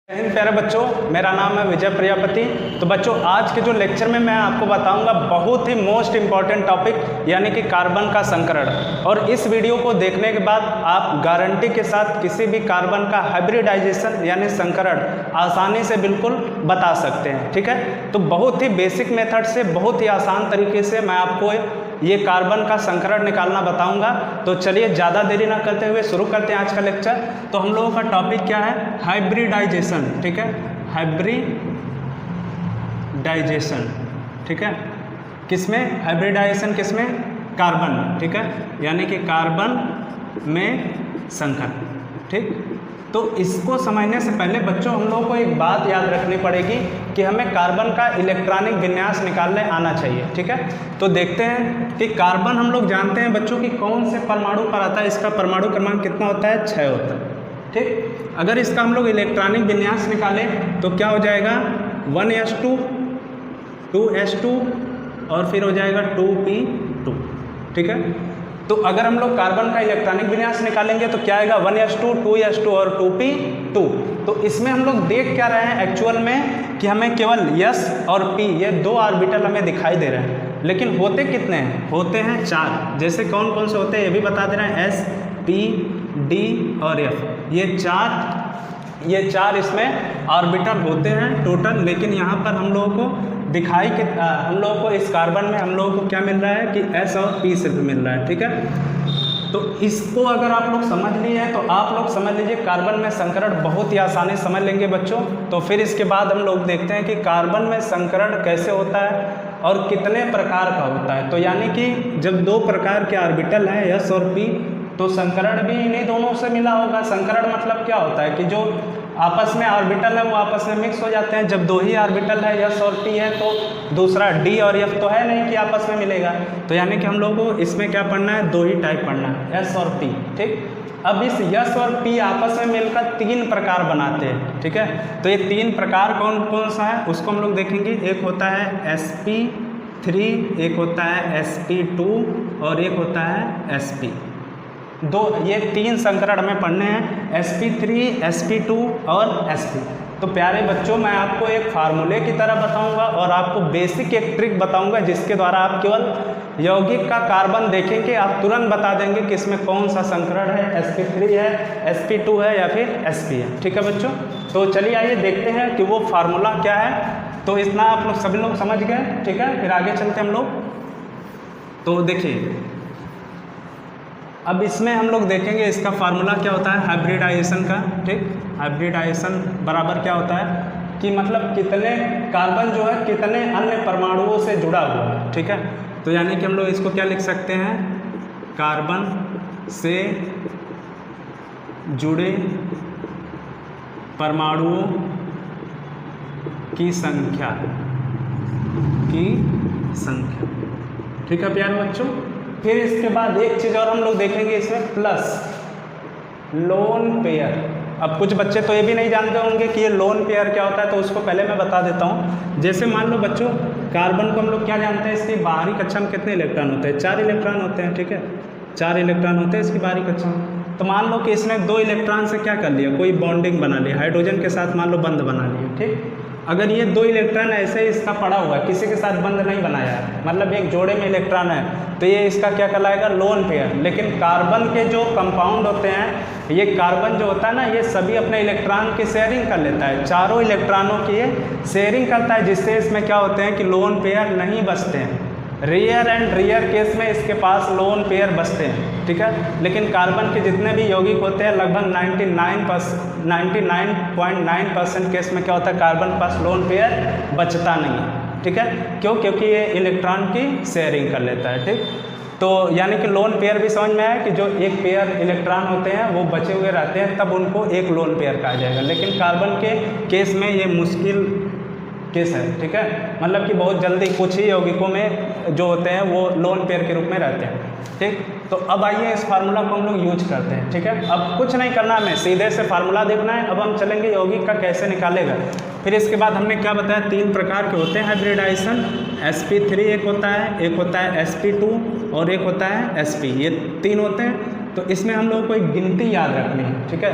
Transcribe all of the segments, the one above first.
हिंद प्यारे बच्चों, मेरा नाम है विजय प्रजापति। तो बच्चों, आज के जो लेक्चर में मैं आपको बताऊंगा बहुत ही मोस्ट इम्पॉर्टेंट टॉपिक यानी कि कार्बन का संकरण। और इस वीडियो को देखने के बाद आप गारंटी के साथ किसी भी कार्बन का हाइब्रिडाइजेशन यानी संकरण आसानी से बिल्कुल बता सकते हैं। ठीक है, तो बहुत ही बेसिक मेथड से बहुत ही आसान तरीके से मैं आपको ये कार्बन का संकरण निकालना बताऊंगा। तो चलिए ज़्यादा देरी ना करते हुए शुरू करते हैं आज का लेक्चर। तो हम लोगों का टॉपिक क्या है? हाइब्रिडाइजेशन। ठीक है, हाइब्रिडाइजेशन। ठीक है, किसमें हाइब्रिडाइजेशन? किसमें? कार्बन में। ठीक है, यानी कि कार्बन में संकरण। ठीक, तो इसको समझने से पहले बच्चों हम लोगों को एक बात याद रखनी पड़ेगी कि हमें कार्बन का इलेक्ट्रॉनिक विन्यास निकालने आना चाहिए। ठीक है, तो देखते हैं कि कार्बन हम लोग जानते हैं बच्चों कि कौन से परमाणु पर आता है। इसका परमाणु क्रमांक कितना होता है? 6 होता है। ठीक, अगर इसका हम लोग इलेक्ट्रॉनिक विन्यास निकालें तो क्या हो जाएगा? 1s2 2s2 और फिर हो जाएगा 2p2। ठीक है, तो अगर हम लोग कार्बन का इलेक्ट्रॉनिक विन्यास निकालेंगे तो क्या आएगा? 1s2 2s2 और 2p2। तो इसमें हम लोग देख क्या रहे हैं एक्चुअल में कि हमें केवल s और p ये 2 ऑर्बिटल हमें दिखाई दे रहे हैं, लेकिन होते कितने हैं? होते हैं 4। जैसे कौन कौन से होते हैं ये भी बता दे रहे हैं, s p d और f। ये चार इसमें ऑर्बिटल होते हैं टोटल। लेकिन यहाँ पर हम लोगों को दिखाई कि हम लोगों को इस कार्बन में हम लोगों को क्या मिल रहा है कि s और p सिर्फ मिल रहा है। ठीक है, तो इसको अगर आप लोग समझ लिए हैं तो आप लोग समझ लीजिए कार्बन में संकरण बहुत ही आसानी समझ लेंगे बच्चों। तो फिर इसके बाद हम लोग देखते हैं कि कार्बन में संकरण कैसे होता है और कितने प्रकार का होता है। तो यानी कि जब 2 प्रकार के ऑर्बिटल हैं s और p, तो संकरण भी इन्हीं दोनों से मिला होगा। संकरण मतलब क्या होता है कि जो आपस में ऑर्बिटल है वो आपस में मिक्स हो जाते हैं। जब 2 ही ऑर्बिटल है s और p है तो दूसरा d और f तो है नहीं कि आपस में मिलेगा। तो यानी कि हम लोगों को इसमें क्या पढ़ना है? 2 ही टाइप पढ़ना है, s और p। ठीक, अब इस s और p आपस में मिलकर 3 प्रकार बनाते हैं। ठीक है, तो ये 3 प्रकार कौन कौन सा है उसको हम लोग देखेंगे। एक होता है sp3, एक होता है sp2 और एक होता है sp। ये 3 संकरण हमें पढ़ने हैं, sp3 sp2 और sp। तो प्यारे बच्चों, मैं आपको एक फार्मूले की तरह बताऊंगा और आपको बेसिक एक ट्रिक बताऊंगा जिसके द्वारा आप केवल यौगिक का कार्बन देखेंगे आप तुरंत बता देंगे कि इसमें कौन सा संकरण है, sp3 है, sp2 है या फिर sp है। ठीक है बच्चों, तो चलिए आइए देखते हैं कि वो फार्मूला क्या है। तो इतना आप लोग सभी लोग समझ गए। ठीक है, फिर आगे चलते हम लोग। तो देखिए, अब इसमें हम लोग देखेंगे इसका फार्मूला क्या होता है हाइब्रिडाइजेशन का। ठीक, हाइब्रिडाइजेशन बराबर क्या होता है कि मतलब कितने कार्बन जो है कितने अन्य परमाणुओं से जुड़ा हुआ है। ठीक है, तो यानी कि हम लोग इसको क्या लिख सकते हैं? कार्बन से जुड़े परमाणुओं की संख्या ठीक है प्यारे बच्चों। फिर इसके बाद एक चीज़ और हम लोग देखेंगे इसमें, प्लस लोन पेयर। अब कुछ बच्चे तो ये भी नहीं जानते होंगे कि ये लोन पेयर क्या होता है, तो उसको पहले मैं बता देता हूँ। जैसे मान लो बच्चों, कार्बन को हम लोग क्या जानते हैं, इसकी बाहरी कक्षा में कितने इलेक्ट्रॉन होते हैं? 4 इलेक्ट्रॉन होते हैं। ठीक है, 4 इलेक्ट्रॉन होते हैं इसकी बाहरी कक्षा में। तो मान लो कि इसने 2 इलेक्ट्रॉन से क्या कर लिया, कोई बॉन्डिंग बना लिया, हाइड्रोजन के साथ मान लो बंध बना लिया। ठीक, अगर ये 2 इलेक्ट्रॉन ऐसे ही इसका पड़ा हुआ है, किसी के साथ बंध नहीं बनाया है, मतलब एक जोड़े में इलेक्ट्रॉन है, तो ये इसका क्या कहलाएगा? Lone pair. लेकिन कार्बन के जो कंपाउंड होते हैं, ये कार्बन जो होता है ना, ये सभी अपने इलेक्ट्रॉन की शेयरिंग कर लेता है, चारों इलेक्ट्रॉनों की ये शेयरिंग करता है, जिससे इसमें क्या होते हैं कि लोन पेयर नहीं बचते हैं। रेयर एंड रेयर केस में इसके पास लोन पेयर बचते हैं। ठीक है, लेकिन कार्बन के जितने भी यौगिक होते हैं लगभग 99.9% केस में क्या होता है? कार्बन के पास लोन पेयर बचता नहीं है। ठीक है, क्यों? क्योंकि ये इलेक्ट्रॉन की शेयरिंग कर लेता है। ठीक, तो यानी कि लोन पेयर भी समझ में आया कि जो एक पेयर इलेक्ट्रॉन होते हैं वो बचे हुए रहते हैं, तब उनको एक लोन पेयर कहा जाएगा। लेकिन कार्बन के केस में ये मुश्किल केस है। ठीक है, मतलब कि बहुत जल्दी कुछ ही यौगिकों में जो होते हैं वो लोन पेयर के रूप में रहते हैं। ठीक, तो अब आइए इस फार्मूला को हम लोग यूज करते हैं। ठीक है, अब कुछ नहीं करना हमें, सीधे से फार्मूला देखना है। अब हम चलेंगे यौगिक का कैसे निकालेगा। फिर इसके बाद हमने क्या बताया, 3 प्रकार के होते हैं हाइब्रिडाइजेशन। sp3 एक होता है sp2 और एक होता है sp। ये 3 होते हैं। तो इसमें हम लोगों को एक गिनती याद रखनी है। ठीक है,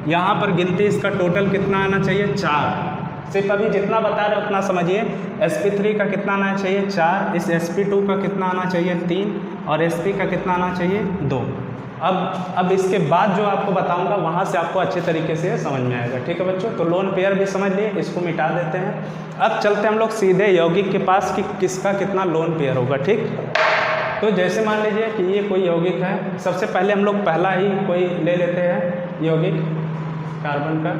यहाँ पर गिनती इसका टोटल कितना आना चाहिए 4। सिर्फ अभी जितना बता रहे उतना समझिए। sp3 का कितना आना चाहिए 4, इस sp2 का कितना आना चाहिए 3 और sp का कितना आना चाहिए 2। अब इसके बाद जो आपको बताऊंगा वहाँ से आपको अच्छे तरीके से समझ में आएगा। ठीक है बच्चों, तो लोन पेयर भी समझ लिए, इसको मिटा देते हैं। अब चलते हैं हम लोग सीधे यौगिक के पास कि किसका कितना लोन पेयर होगा। ठीक, तो जैसे मान लीजिए कि ये कोई यौगिक है, सबसे पहले हम लोग पहला ही कोई ले लेते हैं यौगिक कार्बन का,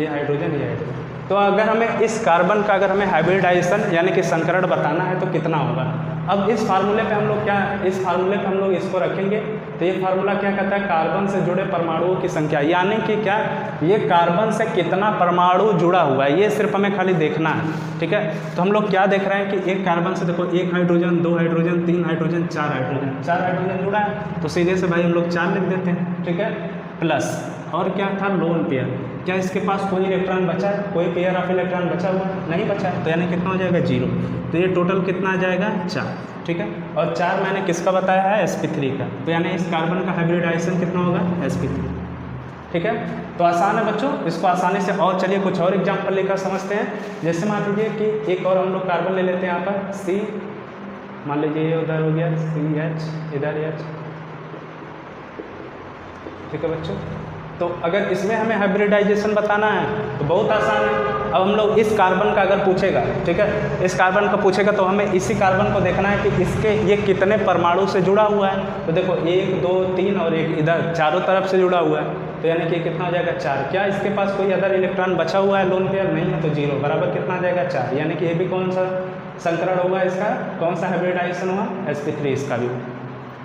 ये हाइड्रोजन, ये हाइड्रोजन। तो अगर हमें इस कार्बन का अगर हमें हाइब्रिडाइजेशन यानी कि संकरण बताना है तो कितना होगा। अब इस फार्मूले पे हम लोग इस फार्मूले पे हम लोग इसको रखेंगे। तो ये फार्मूला क्या कहता है, कार्बन से जुड़े परमाणुओं की संख्या, यानी कि क्या, ये कार्बन से कितना परमाणु जुड़ा हुआ है, ये सिर्फ हमें खाली देखना है। ठीक है, तो हम लोग क्या देख रहे हैं कि एक कार्बन से देखो 1 hydrogen, 2 hydrogen, 3 hydrogen, 4 hydrogen, 4 hydrogen जुड़ा है, तो सीधे से भाई हम लोग 4 लिख देते हैं। ठीक है, प्लस और क्या था, लोन पेयर। क्या इसके पास कोई इलेक्ट्रॉन बचा है, कोई पेयर ऑफ इलेक्ट्रॉन बचा हुआ है, नहीं बचा है, तो यानी कितना हो जाएगा 0। तो ये टोटल कितना आ जाएगा 4। ठीक है, और 4 मैंने किसका बताया है, sp3 का, तो यानी इस कार्बन का हाइब्रिडाइजेशन कितना होगा sp3। ठीक है, तो आसान है बच्चों, इसको आसानी से। और चलिए कुछ और एग्जाम्पल लेकर समझते हैं। जैसे मान लीजिए कि एक और हम लोग कार्बन ले लेते हैं यहाँ पर C, मान लीजिए ये उधर हो गया CH, इधर H। ठीक है बच्चों, तो अगर इसमें हमें हाइब्रिडाइजेशन बताना है तो बहुत आसान है। अब हम लोग इस कार्बन का अगर पूछेगा, ठीक है, इस कार्बन का पूछेगा तो हमें इसी कार्बन को देखना है कि इसके ये कितने परमाणु से जुड़ा हुआ है। तो देखो 1, 2, 3 और एक इधर, चारों तरफ से जुड़ा हुआ है, तो यानी कि कितना हो जाएगा 4। क्या इसके पास कोई अदर इलेक्ट्रॉन बचा हुआ है लोन पेयर, नहीं है, तो 0 बराबर कितना आ जाएगा 4। यानी कि ये भी कौन सा संकरण होगा इसका, कौन सा हाइब्रिडाइजेशन हुआ, sp3 इसका भी।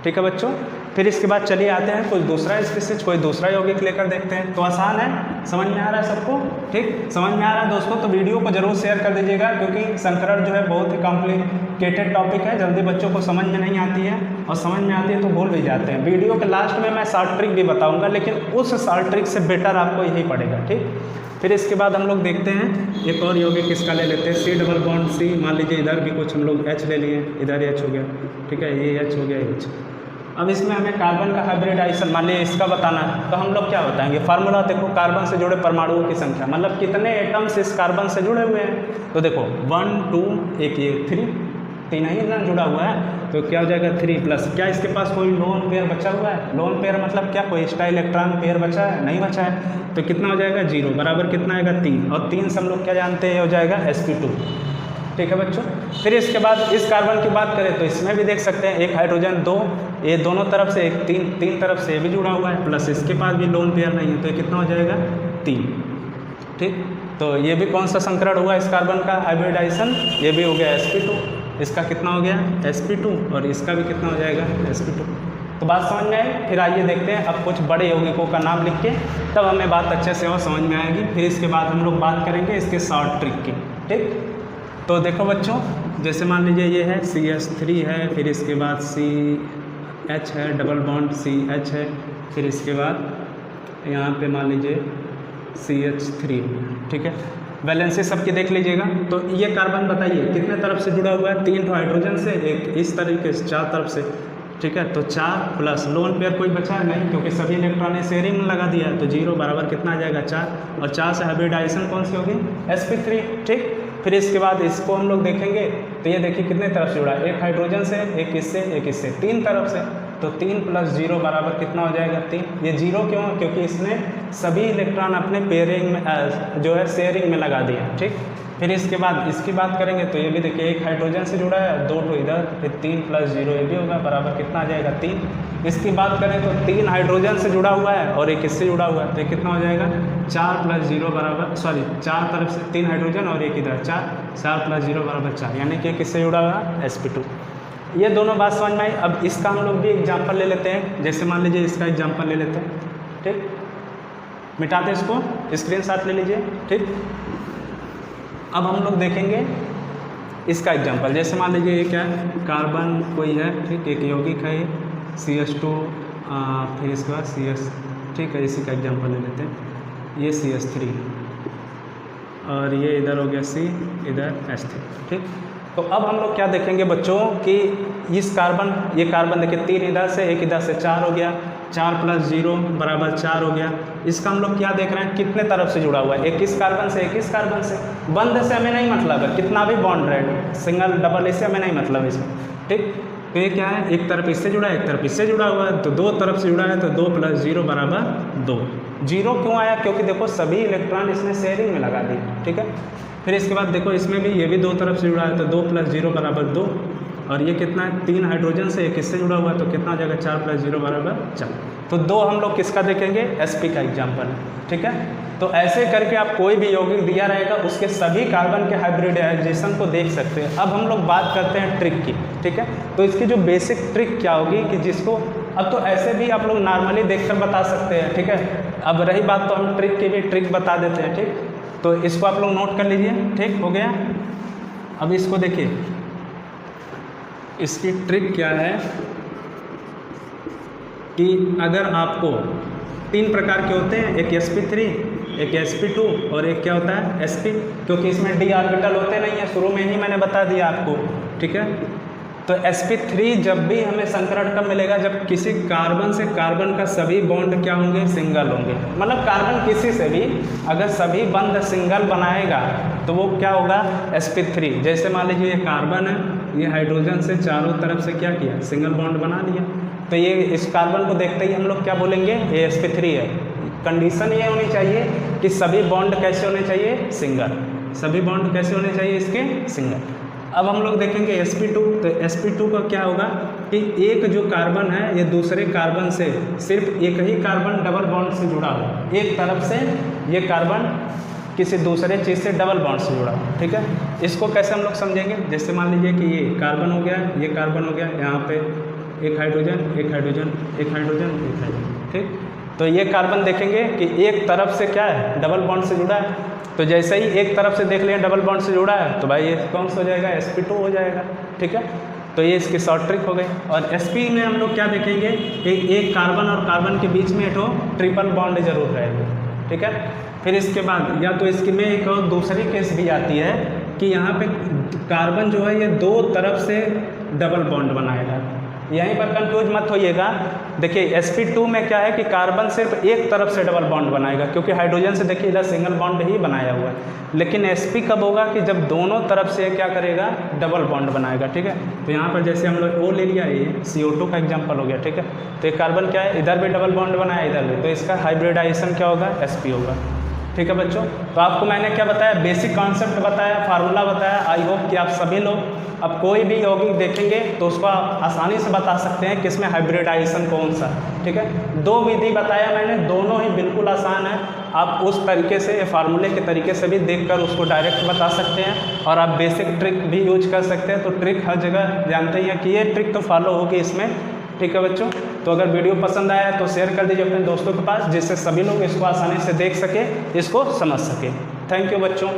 ठीक है बच्चों, फिर इसके बाद चलिए आते हैं कोई दूसरा स्पीशीज, कोई दूसरा यौगिक लेकर देखते हैं। तो आसान है, समझ में आ रहा है सबको। ठीक, समझ में आ रहा है दोस्तों, तो वीडियो को जरूर शेयर कर दीजिएगा, क्योंकि संकरण जो है बहुत ही कॉम्प्लिकेटेड टॉपिक है, जल्दी बच्चों को समझ में नहीं आती है, और समझ में आती है तो भूल भी जाते हैं। वीडियो के लास्ट में मैं शॉर्ट ट्रिक भी बताऊँगा, लेकिन उस शॉर्ट ट्रिक से बेटर आपको यही पड़ेगा। ठीक, फिर इसके बाद हम लोग देखते हैं एक और यौगिक किसका ले लेते हैं, C डबल बॉन्ड C। मान लीजिए इधर भी कुछ हम लोग H ले लिए, इधर H हो गया। ठीक है, ये H हो गया, H। अब इसमें हमें कार्बन का हाइब्रिडाइजेशन मान लीजिए इसका बताना है, तो हम लोग क्या बताएंगे, फार्मूला देखो, कार्बन से जुड़े परमाणुओं की संख्या, मतलब कितने एटम्स इस कार्बन से जुड़े हुए हैं। तो देखो 1, 2, एक ये 3 ही ना जुड़ा हुआ है, तो क्या हो जाएगा 3 प्लस, क्या इसके पास कोई लोन पेयर बचा हुआ है, लोन पेयर मतलब क्या, कोई एक्स्ट्रा इलेक्ट्रॉन पेयर बचा है, नहीं बचा है, तो कितना हो जाएगा 0 बराबर कितना आएगा 3, और 3 से हम लोग क्या जानते हैं हो जाएगा sp2। ठीक है बच्चों, फिर इसके बाद इस कार्बन की बात करें तो इसमें भी देख सकते हैं 1 हाइड्रोजन, 2, ये दोनों तरफ से, एक 3 तरफ से भी जुड़ा हुआ है, प्लस इसके पास भी लोन पेयर नहीं है, तो ये कितना हो जाएगा 3। ठीक, तो ये भी कौन सा संकरण हुआ इस कार्बन का हाइब्रिडाइजेशन, ये भी हो गया sp2, इसका कितना हो गया sp2, और इसका भी कितना हो जाएगा sp2। तो बात समझ में आई। फिर आइए देखते हैं अब कुछ बड़े यौगिकों का नाम लिख के, तब हमें बात अच्छे से और समझ में आएगी। फिर इसके बाद हम लोग बात करेंगे इसके शॉर्ट ट्रिक की। ठीक, तो देखो बच्चों, जैसे मान लीजिए ये है CH3 है, फिर इसके बाद CH है, डबल बॉन्ड CH है, फिर इसके बाद यहाँ पे मान लीजिए CH3। ठीक है, वैलेंसी सबकी देख लीजिएगा। तो ये कार्बन बताइए कितने तरफ से जुड़ा हुआ है, 3 हाइड्रोजन से, एक इस तरीके से 4 तरफ से। ठीक है, तो 4 प्लस लोन पेयर कोई बचा है नहीं, क्योंकि सभी इलेक्ट्रॉन ने शेयरिंग में लगा दिया है, तो 0 बराबर कितना आ जाएगा 4, और 4 से हाइब्रिडाइजेशन कौन सी होगी sp3। ठीक, फिर इसके बाद इसको हम लोग देखेंगे, तो ये देखिए कितने तरफ से जुड़ा है, 1 हाइड्रोजन से, एक इससे, एक इससे, 3 तरफ से, तो 3 प्लस 0 बराबर कितना हो जाएगा 3। ये 0 क्यों, क्योंकि इसने सभी इलेक्ट्रॉन अपने पेयरिंग में जो है शेयरिंग में लगा दिया। ठीक, फिर इसके बाद इसकी बात करेंगे तो ये भी देखिए 1 हाइड्रोजन से जुड़ा है, 2 तो इधर, फिर 3 प्लस 0 ये भी होगा, बराबर कितना आ जाएगा 3। इसकी बात करें तो 3 हाइड्रोजन से जुड़ा हुआ है और एक इससे जुड़ा हुआ है, तो ये कितना हो जाएगा 4 प्लस 0 बराबर, सॉरी 4 तरफ से 3 हाइड्रोजन और एक इधर 4 प्लस 0 बराबर 4, यानी कि किससे जुड़ा हुआ है sp2। ये दोनों बात समझ में आई। अब इसका हम लोग भी एग्जाम्पल ले लेते हैं, जैसे मान लीजिए इसका एग्जाम्पल ले लेते हैं। ठीक, मिटाते हैं इसको, स्क्रीनशॉट ले लीजिए। ठीक, अब हम लोग देखेंगे इसका एग्जाम्पल, जैसे मान लीजिए ये क्या है, कार्बन कोई है, ठीक, एक यौगिक है ये CH2, फिर इसके बाद CS। ठीक है, इसी का एग्जाम्पल ले लेते हैं, ये CH3 और ये इधर हो गया C, इधर H3। ठीक, तो अब हम लोग क्या देखेंगे बच्चों कि इस कार्बन, ये कार्बन देखिए 3 इधर से, एक इधर से 4 हो गया, 4 + 0 = 4 हो गया। इसका हम लोग क्या देख रहे हैं, कितने तरफ से जुड़ा हुआ है, 21 कार्बन से, 21 कार्बन से। बंद से हमें नहीं मतलब है, कितना भी बॉन्ड रहे, सिंगल डबल इससे हमें नहीं मतलब है इसमें, ठीक। तो ये क्या है, एक तरफ इससे जुड़ा है, एक तरफ इससे जुड़ा हुआ है, तो 2 तरफ से जुड़ा है, तो 2 + 0 = 2। 0 क्यों आया, क्योंकि देखो सभी इलेक्ट्रॉन इसने शेयरिंग में लगा दी, ठीक है। फिर इसके बाद देखो इसमें भी, ये भी 2 तरफ से जुड़ा है, तो 2 + 0 = 2। और ये कितना है, 3 हाइड्रोजन से, एक इससे जुड़ा हुआ है, तो कितना हो जाएगा, 4 + 0 = 4। तो 2 हम लोग किसका देखेंगे, sp का एग्जाम्पल है, ठीक है। तो ऐसे करके आप कोई भी यौगिक दिया रहेगा उसके सभी कार्बन के हाइब्रिडाइजेशन को देख सकते हैं। अब हम लोग बात करते हैं ट्रिक की, ठीक है। तो इसकी जो बेसिक ट्रिक क्या होगी कि जिसको, अब तो ऐसे भी आप लोग नॉर्मली देखकर बता सकते हैं, ठीक है। अब रही बात, तो हम ट्रिक की भी ट्रिक बता देते हैं, ठीक। तो इसको आप लोग नोट कर लीजिए, ठीक हो गया। अब इसको देखिए, इसकी ट्रिक क्या है कि अगर आपको 3 प्रकार के होते हैं, एक sp3, एक sp2 और एक क्या होता है sp, क्योंकि इसमें d ऑर्बिटल होते नहीं है, शुरू में ही मैंने बता दिया आपको, ठीक है। तो sp3 जब भी हमें संकरण कब मिलेगा, जब किसी कार्बन से कार्बन का सभी बॉन्ड क्या होंगे, सिंगल होंगे। मतलब कार्बन किसी से भी अगर सभी बंध सिंगल बनाएगा तो वो क्या होगा, sp3। जैसे मान लीजिए ये कार्बन है, ये हाइड्रोजन से चारों तरफ से क्या किया, सिंगल बॉन्ड बना दिया, तो ये इस कार्बन को देखते ही हम लोग क्या बोलेंगे, ये sp3 है। कंडीशन ये होनी चाहिए कि सभी बॉन्ड कैसे होने चाहिए, सिंगल। सभी बॉन्ड कैसे होने चाहिए इसके, सिंगल। अब हम लोग देखेंगे sp2, तो sp2 का क्या होगा कि एक जो कार्बन है ये दूसरे कार्बन से सिर्फ एक ही कार्बन डबल बॉन्ड से जुड़ा हो, एक तरफ से ये कार्बन किसी दूसरे चीज़ से डबल बॉन्ड से जुड़ा हो, ठीक है। इसको कैसे हम लोग समझेंगे, जैसे मान लीजिए कि ये कार्बन हो गया, ये कार्बन हो गया, यहाँ पे एक हाइड्रोजन, एक हाइड्रोजन, एक हाइड्रोजन, एक हाइड्रोजन, ठीक। तो ये कार्बन देखेंगे कि एक तरफ से क्या है, डबल बॉन्ड से जुड़ा है। तो जैसे ही एक तरफ से देख लिया डबल बॉन्ड से जुड़ा है, तो भाई ये कौन सा हो जाएगा, sp2 हो जाएगा, ठीक है। तो ये इसकी शॉर्ट ट्रिक हो गई। और sp में हम लोग क्या देखेंगे कि एक कार्बन और कार्बन के बीच में एक ट्रिपल बॉन्ड जरूर रहेगा, ठीक है। फिर इसके बाद या तो इसकी में एक और दूसरी केस भी आती है कि यहाँ पे कार्बन जो है ये 2 तरफ से डबल बॉन्ड बनाएगा। यहीं पर कंफ्यूज मत होइएगा। देखिए sp2 में क्या है कि कार्बन सिर्फ एक तरफ से डबल बॉन्ड बनाएगा, क्योंकि हाइड्रोजन से देखिए इधर सिंगल बॉन्ड ही बनाया हुआ है। लेकिन sp कब होगा कि जब दोनों तरफ से क्या करेगा, डबल बॉन्ड बनाएगा, ठीक है। तो यहाँ पर जैसे हम लोग O ले लिया, ये CO2 का एग्जाम्पल हो गया, ठीक है। तो ये कार्बन क्या है, इधर भी डबल बॉन्ड बनाया, इधर भी, तो इसका हाइब्रिडाइजेशन क्या होगा, sp होगा, ठीक है बच्चों। तो आपको मैंने क्या बताया, बेसिक कॉन्सेप्ट बताया, फार्मूला बताया। आई होप कि आप सभी लोग अब कोई भी यौगिक देखेंगे तो उसको आप आसानी से बता सकते हैं कि इसमें हाइब्रिडाइजेशन कौन सा, ठीक है। 2 विधि बताया मैंने, दोनों ही बिल्कुल आसान है। आप उस तरीके से फार्मूले के तरीके से भी देखकर उसको डायरेक्ट बता सकते हैं, और आप बेसिक ट्रिक भी यूज कर सकते हैं। तो ट्रिक हर जगह जानते ही हैं कि ये ट्रिक तो फॉलो होगी इसमें, ठीक है बच्चों। तो अगर वीडियो पसंद आया तो शेयर कर दीजिए अपने दोस्तों के पास, जिससे सभी लोग इसको आसानी से देख सके, इसको समझ सके। थैंक यू बच्चों।